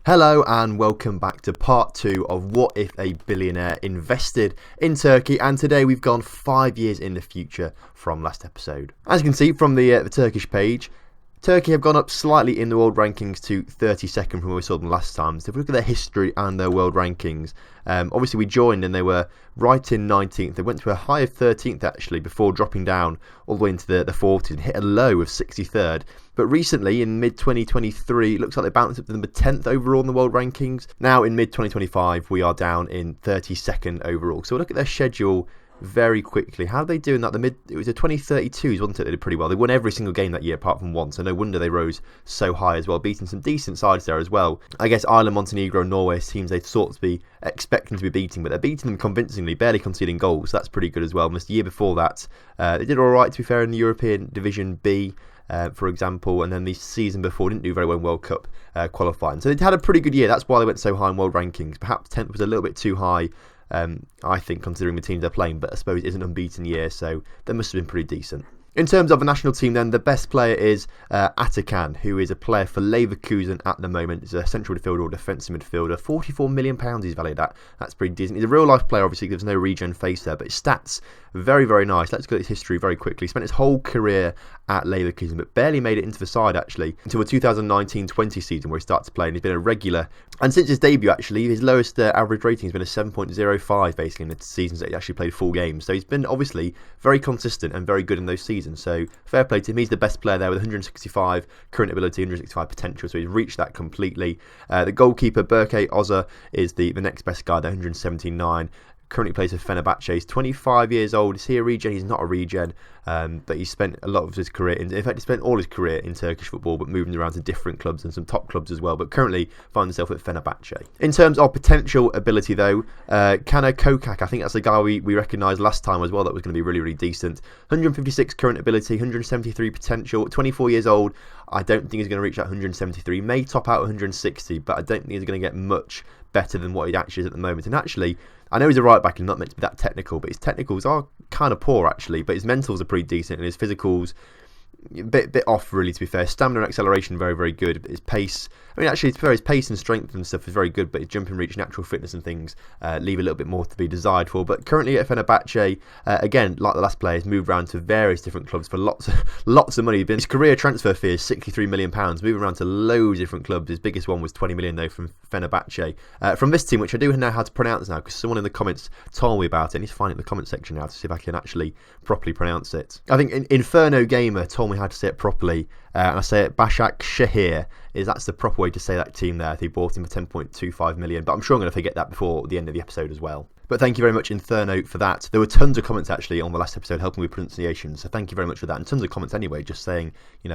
Hello and welcome back to part 2 of What If a Billionaire Invested in Turkey, and today we've gone 5 years in the future from last episode. As you can see from the Turkish page, Turkey have gone up slightly in the world rankings to 32nd from where we saw them last time. So if we look at their history and their world rankings, obviously we joined and they were right in 19th. They went to a high of 13th actually before dropping down all the way into the 40s and hit a low of 63rd. But recently in mid-2023, it looks like they bounced up to number 10th overall in the world rankings. Now in mid-2025, we are down in 32nd overall. So we'll look at their schedule very quickly. How are they doing that? It was the 2032s, wasn't it? They did pretty well. They won every single game that year apart from one, so no wonder they rose so high as well, beating some decent sides there as well. I guess Ireland, Montenegro and Norway teams they thought to be expecting to be beating, but they're beating them convincingly, barely conceding goals. So that's pretty good as well. Almost the year before that, they did alright to be fair in the European Division B, for example, and then the season before didn't do very well in World Cup qualifying. So they had a pretty good year. That's why they went so high in world rankings. Perhaps 10th was a little bit too high, I think, considering the teams they're playing, but I suppose it is an unbeaten year, so they must have been pretty decent. In terms of the national team then, the best player is Atakan, who is a player for Leverkusen at the moment. He's a central midfielder or defensive midfielder. £44 million he's valued at. That's pretty decent. He's a real life player, obviously, there's no regen face there, but his stats, very, very nice. Let's go at his history very quickly. He spent his whole career at Leverkusen, but barely made it into the side, actually, until the 2019-20 season where he started to play, and he's been a regular. And since his debut, actually, his lowest average rating has been a 7.05, basically, in the seasons that he actually played full games. So he's been, obviously, very consistent and very good in those seasons. So fair play to him. He's the best player there with 165 current ability, 165 potential. So he's reached that completely. The goalkeeper, Berke Oza, is the next best guy there, 179. Currently plays for Fenerbahce. He's 25 years old. Is he a regen? He's not a regen, but he spent a lot of his career, in fact, he spent all his career in Turkish football, but moving around to different clubs and some top clubs as well, but currently finds himself at Fenerbahce. In terms of potential ability though, Kana Kokak, I think that's the guy we recognised last time as well, that was going to be really, really decent. 156 current ability, 173 potential, 24 years old. I don't think he's going to reach that 173. He may top out 160, but I don't think he's going to get much better than what he actually is at the moment. And actually, I know he's a right back and not meant to be that technical, but his technicals are kind of poor actually, but his mentals are pretty decent and his physicals a bit off really, to be fair. Stamina and acceleration very, very good, but his pace, I mean actually his pace and strength and stuff is very good, but his jumping reach, natural fitness and things leave a little bit more to be desired for. But currently at Fenerbahce, again, like the last player, he's moved around to various different clubs for lots of money. His career transfer fee is £63 million, moving around to loads of different clubs. His biggest one was 20 million though from Fenerbahce. From this team, which I do know how to pronounce now because someone in the comments told me about it. I need to find it in the comment section now to see if I can actually properly pronounce it. I think Inferno Gamer told me how to say it properly, and I say it Başak Şehir, that's the proper way to say that team there. They bought him for 10.25 million, but I'm sure I'm going to forget that before the end of the episode as well. But thank you very much, Inferno, for that. There were tons of comments actually on the last episode helping with pronunciation, so thank you very much for that. And tons of comments anyway, just saying,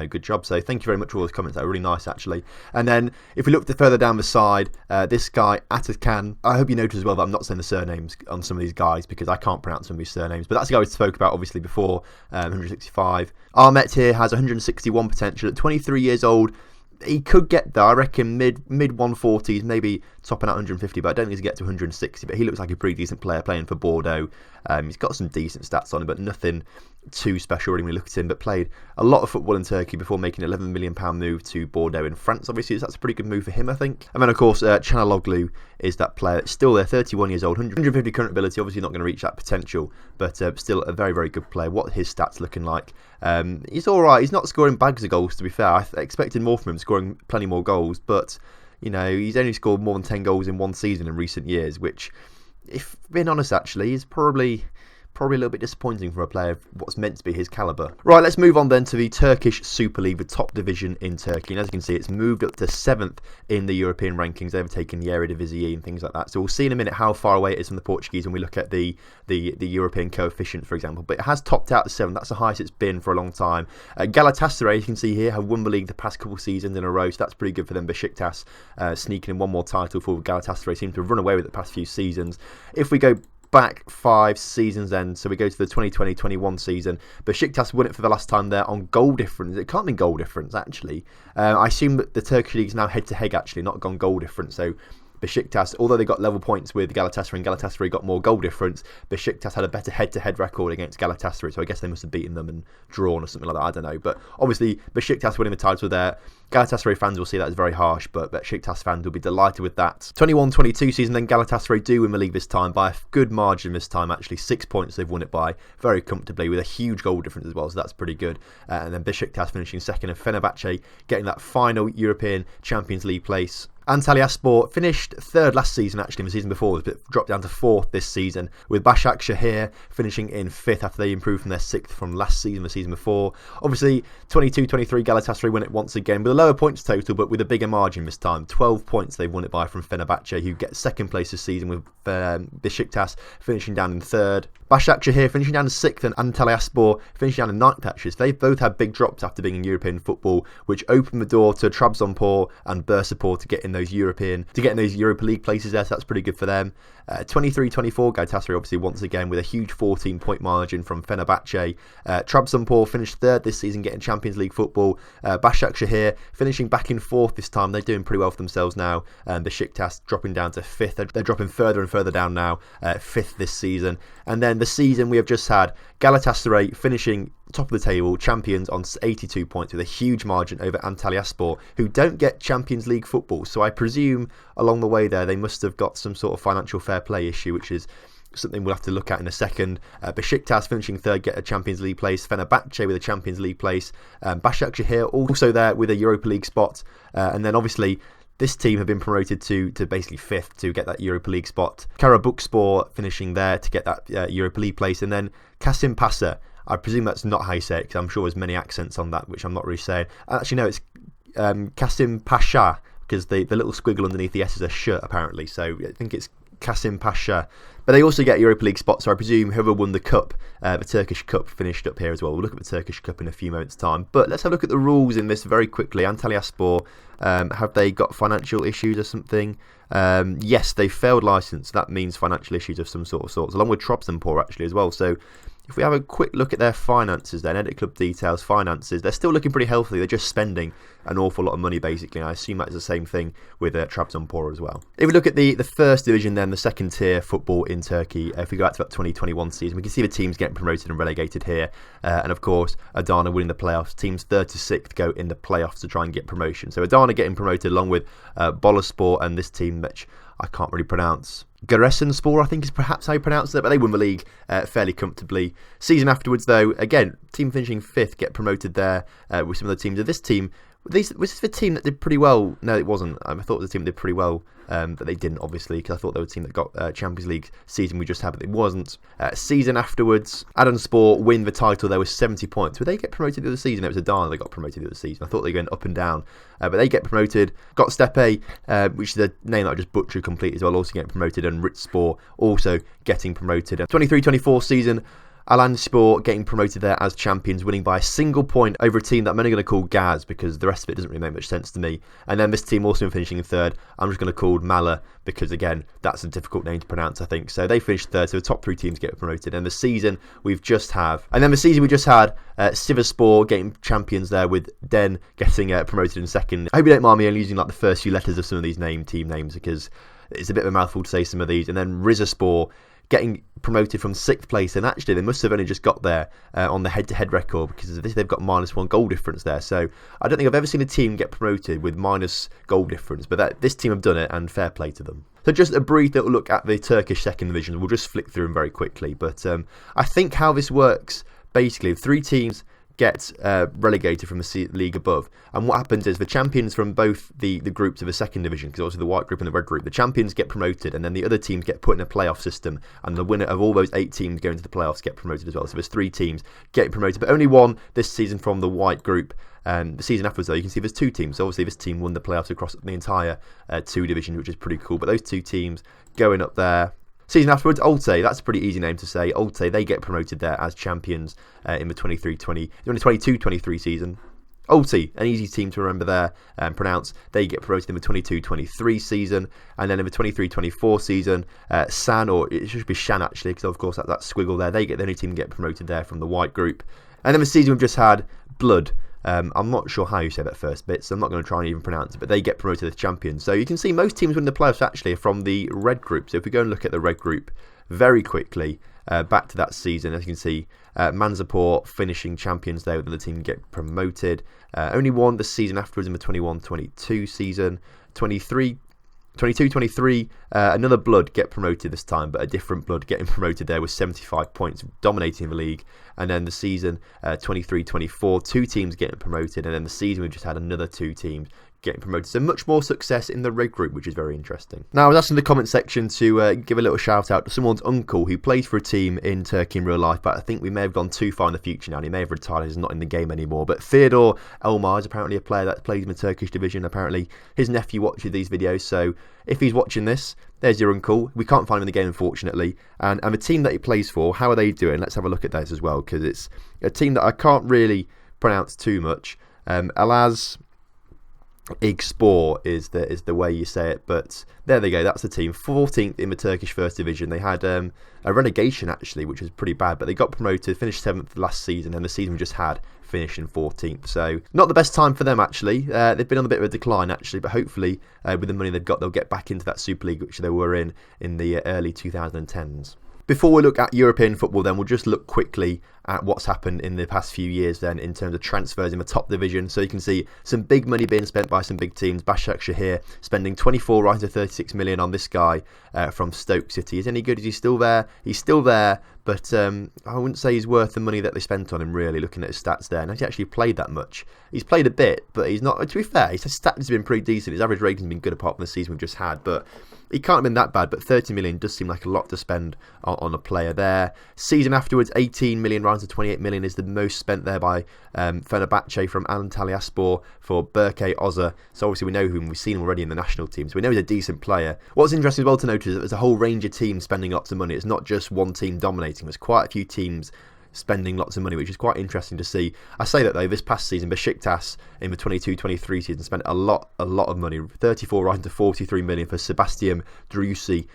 good job. So thank you very much for all those comments. They were really nice actually. And then if we look further down the side, this guy, Atakan, I hope you notice as well that I'm not saying the surnames on some of these guys because I can't pronounce some of these surnames. But that's the guy we spoke about obviously before, 165. Ahmet here has 161 potential at 23 years old. He could get there, I reckon, mid 140s, maybe topping at 150, but I don't think he's going to get to 160. But he looks like a pretty decent player playing for Bordeaux. He's got some decent stats on him, but nothing too special really when we look at him. But played a lot of football in Turkey before making an £11 million move to Bordeaux in France. Obviously, that's a pretty good move for him, I think. And then, of course, Çalhanoğlu is that player. Still there, 31 years old, 150 current ability. Obviously, not going to reach that potential, but still a very, very good player. What his stats looking like? He's all right. He's not scoring bags of goals, to be fair. I expected more from him, scoring plenty more goals, but he's only scored more than 10 goals in one season in recent years, which, if being honest, actually, is probably a little bit disappointing for a player of what's meant to be his calibre. Right, let's move on then to the Turkish Super League, the top division in Turkey. And as you can see, it's moved up to 7th in the European rankings. They've taken the Eredivisie and things like that. So we'll see in a minute how far away it is from the Portuguese when we look at the European coefficient, for example. But it has topped out to 7th. That's the highest it's been for a long time. Galatasaray, you can see here, have won the league the past couple of seasons in a row. So that's pretty good for them. Besiktas sneaking in one more title for Galatasaray. Seem to have run away with it the past few seasons. If we go back 5 seasons then, so we go to the 2020-21 season, Besiktas won it for the last time there on goal difference. It can't be goal difference actually. I assume that the Turkish League is now head to head actually, not gone goal difference, so Besiktas, although they got level points with Galatasaray and Galatasaray got more goal difference, Besiktas had a better head-to-head record against Galatasaray, so I guess they must have beaten them and drawn or something like that, I don't know. But obviously Besiktas winning the title there, Galatasaray fans will see that as very harsh, but Besiktas fans will be delighted with that. 21-22 season, then Galatasaray do win the league this time by a good margin this time, actually 6 points they've won it by, very comfortably with a huge goal difference as well, so that's pretty good. And then Besiktas finishing second and Fenerbahce getting that final European Champions League place. Antalyaspor finished third last season, actually, in the season before, but dropped down to fourth this season, with Başakşehir finishing in fifth after they improved from their sixth from last season, the season before. Obviously, 22-23 Galatasaray won it once again with a lower points total, but with a bigger margin this time. 12 points they've won it by from Fenerbahce, who get second place this season, with Besiktas finishing down in third. Başakşehir finishing down in sixth, and Antalyaspor finishing down in ninth, actually. So they've both had big drops after being in European football, which opened the door to Trabzonspor and Bursaspor to get in those Europa League places there, so that's pretty good for them. 23-24 Galatasaray obviously once again with a huge 14-point margin from Fenerbahce. Trabzonspor finished third this season, getting Champions League football. Başakşehir finishing back in fourth this time. They're doing pretty well for themselves now. Besiktas dropping down to fifth. They're dropping further and further down now, fifth this season. And then the season we have just had, Galatasaray finishing top of the table, champions on 82 points with a huge margin over Antalyaspor, who don't get Champions League football. So I presume along the way there they must have got some sort of financial fair play issue, which is something we'll have to look at in a second. Besiktas finishing third, get a Champions League place. Fenerbahce with a Champions League place. Başakşehir also there with a Europa League spot. And then obviously this team have been promoted to basically fifth to get that Europa League spot. Karabukspor finishing there to get that Europa League place. And then Kasımpaşa, I presume that's not how you say it, because I'm sure there's many accents on that, which I'm not really saying. Actually, no, it's Kasımpaşa, because the little squiggle underneath the S is a sh, apparently. So I think it's Kasımpaşa. But they also get Europa League spots, so I presume whoever won the cup, the Turkish Cup, finished up here as well. We'll look at the Turkish Cup in a few moments' time. But let's have a look at the rules in this very quickly. Antalyaspor, have they got financial issues or something? Yes, they failed licence. That means financial issues of some sorts, along with Trabzonspor actually as well. So if we have a quick look at their finances, then edit club details, finances, they're still looking pretty healthy. They're just spending an awful lot of money basically. I assume that's the same thing with Trabzonspor as well. If we look at the first division, then the second tier football in Turkey, if we go back to that 2021 season, we can see the teams getting promoted and relegated here. And of course, Adana winning the playoffs. Teams 3rd to 6th go in the playoffs to try and get promotion. So Adana getting promoted along with Boluspor and this team, which I can't really pronounce. Giresunspor, I think is perhaps how you pronounce it, but they win the league fairly comfortably. Season afterwards, though, again, team finishing 5th get promoted there with some of the teams. Of this team, was this the team that did pretty well? No, it wasn't. I thought it was the team that did pretty well, but they didn't, obviously, because I thought they were a team that got Champions League season we just had, but it wasn't. Season afterwards, Adanaspor win the title there with 70 points. Would they get promoted the other season? It was Adana that got promoted the other season. I thought they were going up and down, but they get promoted. Got Stepe, which is a name that I just butchered completely as well, also getting promoted, and Ritspor also getting promoted. 23-24 season, Alanyaspor getting promoted there as champions, winning by a single point over a team that I'm only going to call Gaz, because the rest of it doesn't really make much sense to me. And then this team also finishing in 3rd, I'm just going to call Mala, because again, that's a difficult name to pronounce, I think. So they finished 3rd, so the top 3 teams get promoted. And the season we just had, Sivasspor getting champions there, with Den getting promoted in 2nd. I hope you don't mind me only using like the first few letters of some of these team names, because it's a bit of a mouthful to say some of these. And then Rizaspor getting promoted from 6th place, and actually they must have only just got there on the head-to-head record, because of this they've got -1 goal difference there. So I don't think I've ever seen a team get promoted with minus goal difference, but this team have done it, and fair play to them. So just a brief little look at the Turkish second division. We'll just flick through them very quickly, but I think how this works, basically 3 teams get relegated from the league above, and what happens is the champions from both the groups of the second division, because also the white group and the red group, the champions get promoted, and then the other teams get put in a playoff system, and the winner of all those 8 teams going to the playoffs get promoted as well. So there's 3 teams getting promoted, but only one this season from the white group. The season afterwards, though, you can see there's 2 teams. So obviously this team won the playoffs across the entire 2 division, which is pretty cool, but those 2 teams going up there. Season afterwards, Olte, that's a pretty easy name to say. Olte, they get promoted there as champions in the 22-23 season. Olte, an easy team to remember there and pronounce. They get promoted in the 22-23 season. And then in the 23-24 season, San, or it should be Shan actually, because of course that squiggle there, they get the only team to get promoted there from the white group. And then the season we've just had, Blood. I'm not sure how you say that first bit, so I'm not going to try and even pronounce it, but they get promoted as champions. So you can see most teams win the playoffs actually are from the red group. So if we go and look at the red group very quickly, back to that season, as you can see, Manzapur finishing champions there with the team get promoted. Only won the season afterwards in the 21-22 season. 22-23, another Blood get promoted this time, but a different Blood getting promoted there with 75 points, dominating the league. And then the season 23-24, 2 teams getting promoted, and then the season we've just had another 2 teams getting promoted. So much more success in the red group, which is very interesting. Now, I was asked in the comment section to give a little shout out to someone's uncle who plays for a team in Turkey in real life, but I think we may have gone too far in the future now. He may have retired, he's not in the game anymore. But Theodore Elmar is apparently a player that plays in the Turkish division. Apparently his nephew watches these videos, so if he's watching this, there's your uncle. We can't find him in the game, unfortunately. And the team that he plays for, how are they doing? Let's have a look at those as well, because it's a team that I can't really pronounce too much. Alaz Igspor is the way you say it, but there they go. That's the team, 14th in the Turkish First Division. They had a relegation actually, which was pretty bad, but they got promoted, finished 7th last season, and the season we just had finished in 14th. So not the best time for them actually. They've been on a bit of a decline actually, but hopefully with the money they've got, they'll get back into that Super League which they were in the early 2010s. Before we look at European football then, we'll just look quickly at what's happened in the past few years then in terms of transfers in the top division. So you can see some big money being spent by some big teams. Başakşehir here spending 24 right to 36 million on this guy from Stoke City. Is he any good? Is he still there? He's still there, but I wouldn't say he's worth the money that they spent on him really, looking at his stats there. And has he actually played that much? He's played a bit, but he's not, to be fair, his stats have been pretty decent. His average rating's been good apart from the season we've just had, but he can't have been that bad. But 30 million does seem like a lot to spend on a player there. Season afterwards, 18 million rounds to 28 million is the most spent there by Fenerbahce from Antalyaspor for Berke Oza. So obviously we know him, we've seen him already in the national team, so we know he's a decent player. What's interesting as well to notice is that there's a whole range of teams spending lots of money. It's not just one team dominating, there's quite a few teams spending lots of money, which is quite interesting to see. I say that though, this past season, Besiktas in the 22-23 season spent a lot of money, 34 right to 43 million for Sebastian Driussi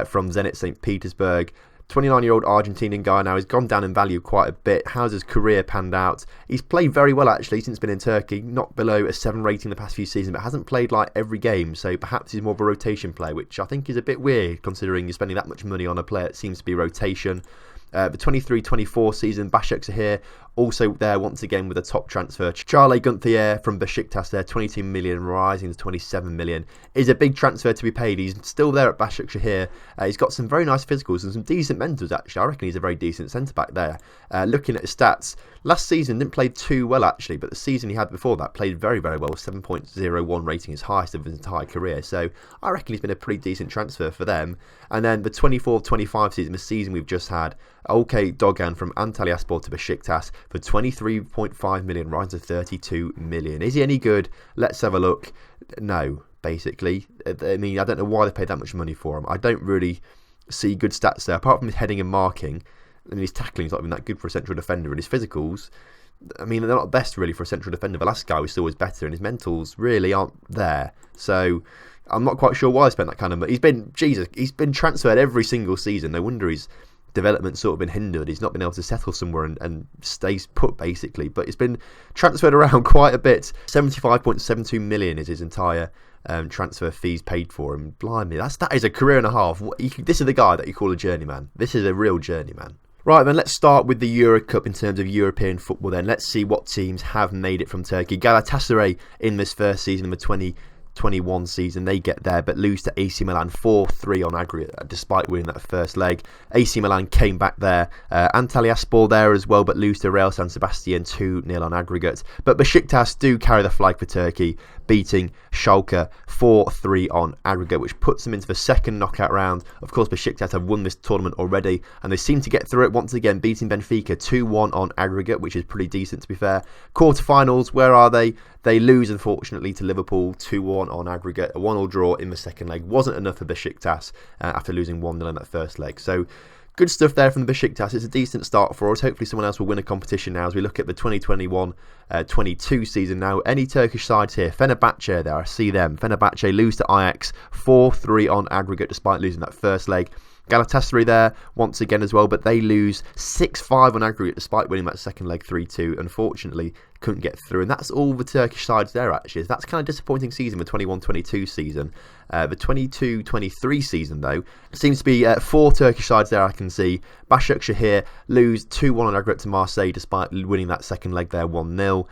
from Zenit St. Petersburg. 29-year-old Argentinian guy now. He's gone down in value quite a bit. How's his career panned out? He's played very well actually since been in Turkey. Not below a 7 rating the past few seasons, but hasn't played like every game. So perhaps he's more of a rotation player, which I think is a bit weird considering you're spending that much money on a player that seems to be rotation. The 23-24 season, Başakşehir here, also there once again with a top transfer. Charlie Gunther from Besiktas there, 22 million rising to 27 million. Is a big transfer to be paid. He's still there at Başakşehir here. He's got some very nice physicals and some decent mentals actually. I reckon he's a very decent centre-back there. Looking at his stats, last season didn't play too well actually, but the season he had before that played very well, 7.01 rating, his highest of his entire career. So I reckon he's been a pretty decent transfer for them. And then the 24-25 season, the season we've just had, OK Dogan from Antalyaspor to Besiktas for 23.5 million, rising to 32 million. Is he any good? Let's have a look. No, basically. I mean, I don't know why they paid that much money for him. I don't really see good stats there, apart from his heading and marking. I mean, his tackling's not been that good for a central defender, and his physicals, I mean, they're not best really for a central defender. The last guy was still always better, and his mentals really aren't there. So I'm not quite sure why they spent that kind of money. He's been transferred every single season. No wonder his development's sort of been hindered. He's not been able to settle somewhere and stays put basically. But it's been transferred around quite a bit. 75.72 million is his entire transfer fees paid for him. Blimey, that is a career and a half. This is the guy that you call a journeyman. This is a real journeyman. Right then, let's start with the Euro Cup in terms of European football then. Let's see what teams have made it from Turkey. Galatasaray in this first season of the 2021 season, they get there but lose to AC Milan 4-3 on aggregate despite winning that first leg. AC Milan came back there. Antalyaspor there as well, but lose to Real San Sebastian 2-0 on aggregate. But Besiktas do carry the flag for Turkey, beating Schalke 4-3 on aggregate, which puts them into the second knockout round. Of course, Besiktas have won this tournament already, and they seem to get through it once again, beating Benfica 2-1 on aggregate, which is pretty decent to be fair. Quarterfinals, where are they? They lose, unfortunately, to Liverpool 2-1 on aggregate. A 1-1 draw in the second leg wasn't enough for Besiktas after losing 1-0 in that first leg. So good stuff there from the Besiktas. It's a decent start for us. Hopefully someone else will win a competition now as we look at the 2021-22 season now. Any Turkish sides here? Fenerbahce there, I see them. Fenerbahce lose to Ajax 4-3 on aggregate despite losing that first leg. Galatasaray there once again as well, but they lose 6-5 on aggregate despite winning that second leg 3-2. Unfortunately, couldn't get through. And that's all the Turkish sides there, actually. That's kind of disappointing season, the 21-22 season. The 22-23 season, though, seems to be 4 Turkish sides there I can see. Başakşehir lose 2-1 on aggregate to Marseille despite winning that second leg there 1-0.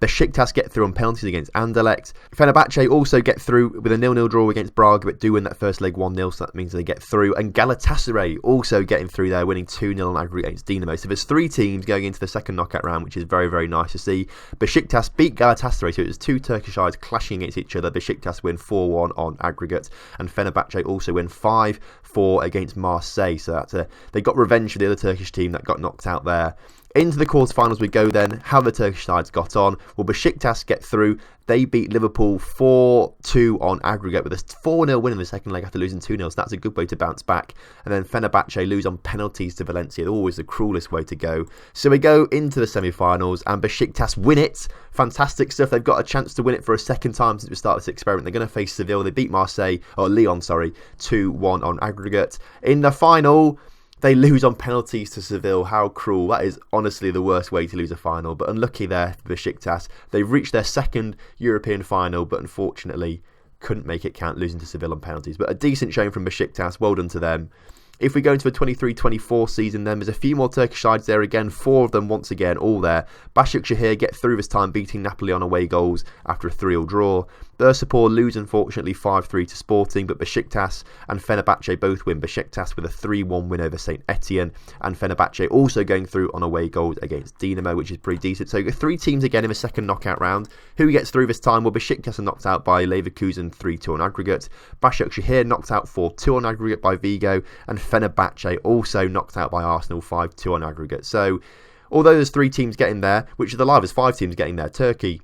Besiktas get through on penalties against Anderlecht. Fenerbahce also get through with a 0-0 draw against Braga, but do win that first leg 1-0, so that means they get through. And Galatasaray also getting through there, winning 2-0 on aggregate against Dinamo. So there's 3 teams going into the second knockout round, which is very, very nice to see. Besiktas beat Galatasaray, so it was 2 Turkish sides clashing against each other. Besiktas win 4-1 on aggregate, and Fenerbahce also win 5-4 against Marseille. So that's they got revenge for the other Turkish team that got knocked out there. Into the quarterfinals we go then. How the Turkish sides got on. Well, Besiktas get through. They beat Liverpool 4-2 on aggregate with a 4-0 win in the second leg after losing 2-0. So that's a good way to bounce back. And then Fenerbahce lose on penalties to Valencia. Always the cruelest way to go. So we go into the semi-finals and Besiktas win it. Fantastic stuff. They've got a chance to win it for a second time since we started this experiment. They're going to face Seville. They beat Lyon, 2-1 on aggregate. In the final, they lose on penalties to Seville. How cruel. That is honestly the worst way to lose a final. But unlucky there for Besiktas. They've reached their second European final, but unfortunately couldn't make it count, losing to Seville on penalties. But a decent showing from Besiktas. Well done to them. If we go into the 23-24 season, then there's a few more Turkish sides there again. 4 of them once again, all there. Başakşehir get through this time, beating Napoli on away goals after a 3-3 draw. Bursaspor lose, unfortunately, 5-3 to Sporting, but Besiktas and Fenerbahce both win. Besiktas with a 3-1 win over St Etienne, and Fenerbahce also going through on away goals against Dinamo, which is pretty decent. So 3 teams again in the second knockout round. Who gets through this time? Well, Besiktas are knocked out by Leverkusen 3-2 on aggregate. Başakşehir knocked out 4-2 on aggregate by Vigo, and Fenerbahce also knocked out by Arsenal 5-2 on aggregate. So although there's 3 teams getting there, which are the live, there's 5 teams getting there. Turkey,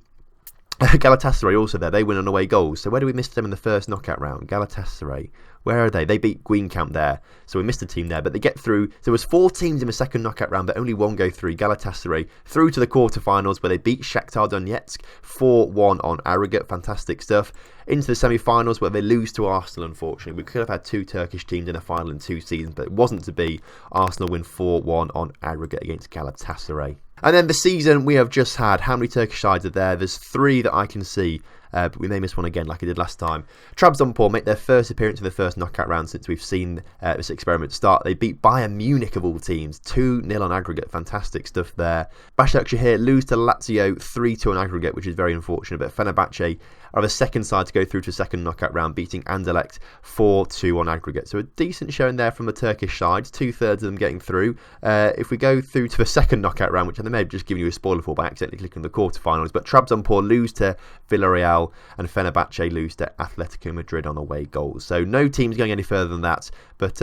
Galatasaray also there. They win on away goals. So where do we miss them in the first knockout round? Galatasaray. Where are they? They beat Greencamp there. So we missed a team there, but they get through. So there was 4 teams in the second knockout round, but only 1 go through. Galatasaray through to the quarterfinals where they beat Shakhtar Donetsk 4-1 on aggregate. Fantastic stuff. Into the semi-finals where they lose to Arsenal, unfortunately. We could have had 2 Turkish teams in a final in 2 seasons, but it wasn't to be. Arsenal win 4-1 on aggregate against Galatasaray. And then the season we have just had, how many Turkish sides are there? There's 3 that I can see, but we may miss one again like I did last time. Trabzonspor make their first appearance in the first knockout round since we've seen this experiment start. They beat Bayern Munich of all teams, 2-0 on aggregate. Fantastic stuff there. Başakşehir lose to Lazio 3-2 on aggregate, which is very unfortunate, but Fenerbahce are the second side to go through to the second knockout round, beating Anderlecht 4-2 on aggregate. So a decent showing there from the Turkish sides, 2/3 of them getting through. If we go through to the second knockout round, which I may have just given you a spoiler for by accidentally clicking the quarterfinals, but Trabzonspor lose to Villarreal and Fenerbahce lose to Atletico Madrid on away goals. So no teams going any further than that, but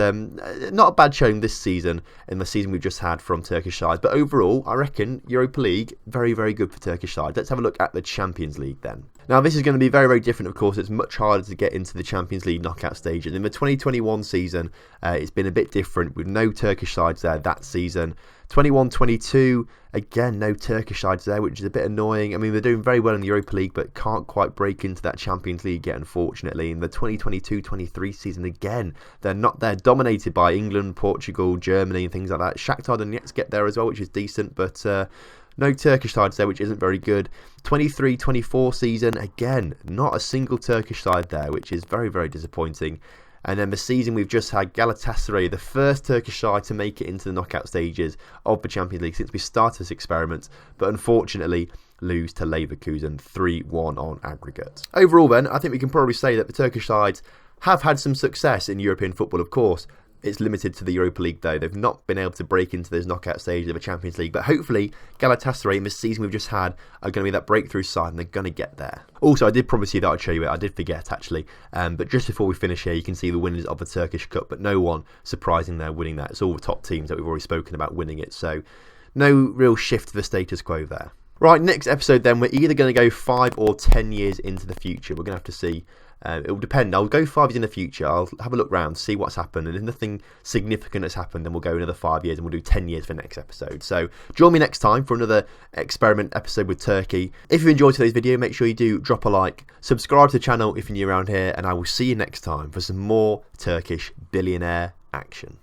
not a bad showing this season in the season we've just had from Turkish sides. But overall, I reckon Europa League, very, very good for Turkish sides. Let's have a look at the Champions League then. Now, this is going to be very, very different, of course. It's much harder to get into the Champions League knockout stage. And in the 2021 season, it's been a bit different with no Turkish sides there that season. 21-22, again, no Turkish sides there, which is a bit annoying. I mean, they're doing very well in the Europa League, but can't quite break into that Champions League yet, unfortunately. In the 2022-23 season, again, they're not there. Dominated by England, Portugal, Germany, and things like that. Shakhtar Donetsk get there as well, which is decent, but no Turkish sides there, which isn't very good. 23-24 season, again, not a single Turkish side there, which is very, very disappointing. And then the season we've just had, Galatasaray, the first Turkish side to make it into the knockout stages of the Champions League since we started this experiment, but unfortunately lose to Leverkusen 3-1 on aggregate. Overall then, I think we can probably say that the Turkish sides have had some success in European football, of course. It's limited to the Europa League though. They've not been able to break into those knockout stages of the Champions League. But hopefully Galatasaray in this season we've just had are going to be that breakthrough side and they're going to get there. Also, I did promise you that I'd show you it. I did forget actually. But just before we finish here, you can see the winners of the Turkish Cup. But no one surprising there winning that. It's all the top teams that we've already spoken about winning it. So no real shift to the status quo there. Right, next episode then, we're either going to go 5 or 10 years into the future. We're going to have to see. It will depend. I'll go 5 years in the future. I'll have a look round, see what's happened. And if nothing significant has happened, then we'll go another 5 years and we'll do 10 years for the next episode. So join me next time for another experiment episode with Turkey. If you enjoyed today's video, make sure you do drop a like. Subscribe to the channel if you're new around here. And I will see you next time for some more Turkish billionaire action.